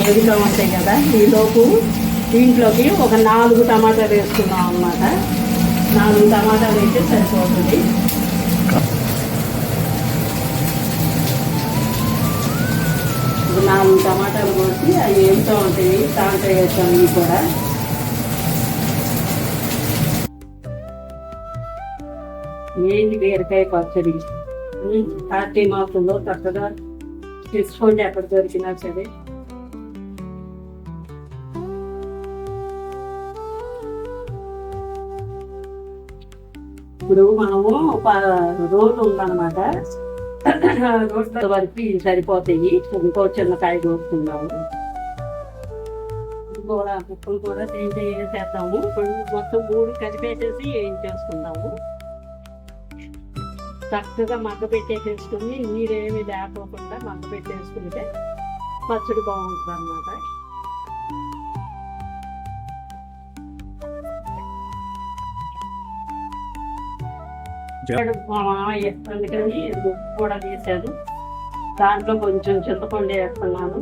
ఏవిగా ఉంటాయి కదా, ఈలోపు దీంట్లోకి ఒక 4 టమాటాలు వేసుకున్నాం అన్నమాట. 4 టమాటాలు అయితే సరిపోతుంది. ఇప్పుడు 4 టమాటాలు కోసి అవి ఏమిటో ఉంటాయి, దాంట్లో వేస్తాం. ఇవి కూడా ఏంటి బీరకాయ పచ్చడి కార్తీక మాసంలో చక్కగా తీసుకోండి, ఎక్కడ దొరికినా సరే. ఇప్పుడు మనము రోడ్డు ఉందన్నమాట, రోడ్ల వరకు ఇవి సరిపోతాయి. ఇంకో చిన్న కాయ కోసుకుందాము. కూడా ముక్కలు కూడా వేసేద్దాము. ఇప్పుడు మొత్తం 3 కలిపేసేసి ఏం చేసుకుందాము. చక్కగా మగ్గ పెట్టేసేసుకుని నీరేమి లేకోకుండా మగ్గ పెట్టేసుకుంటే పచ్చడి బాగుంటుంది అన్నమాట. అందుకని ఉప్పు కూడా వేసాను. దాంట్లో కొంచెం చింతపండు వేస్తున్నాను.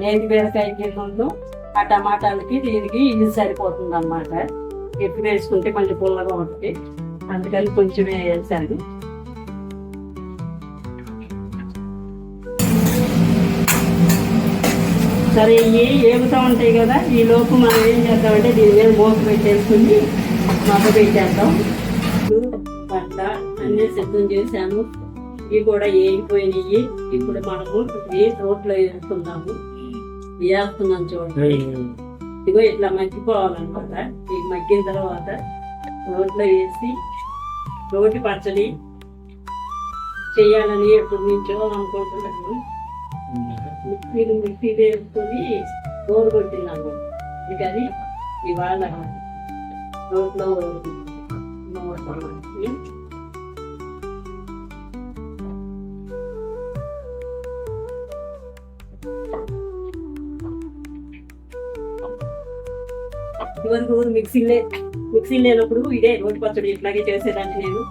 నేతి బీరకాయకి ముందు ఆ టమాటాలకి దీనికి ఇది సరిపోతుంది అన్నమాట. ఎక్కువ వేసుకుంటే కొంచెం పుల్లగా ఉంటుంది, అందుకని కొంచెమే వేసాను. సరే, ఇవి ఏగుతూ ఉంటాయి కదా, ఈ లోపు మనం ఏం చేద్దామంటే దీని మీద మూత పెట్టేసుకుని మగ్గ పెట్టేద్దాం. అట్లా అన్నీ సిద్ధం చేశాను. ఇవి కూడా వేగిపోయినాయి. ఇప్పుడు మనము ఇవి రోట్లో వేసుకుందాము. వేస్తున్నాం చూడండి. ఇదిగో ఇట్లా మగ్గిపోవాలన్నమాట. ఇది మగ్గిన తర్వాత రోట్లో వేసి రోటి పచ్చడి చేయాలని ఎప్పటి నుంచో అనుకుంటున్నాను. మిక్సీ వేసుకొని రోలు కొట్టినాము. ఇక అది ఇవాళ రోట్లో ఇవరకు మిక్సీ లేనప్పుడు ఇదే రోటి పచ్చడి ఇట్లాగే చేసేదాన్ని నేను.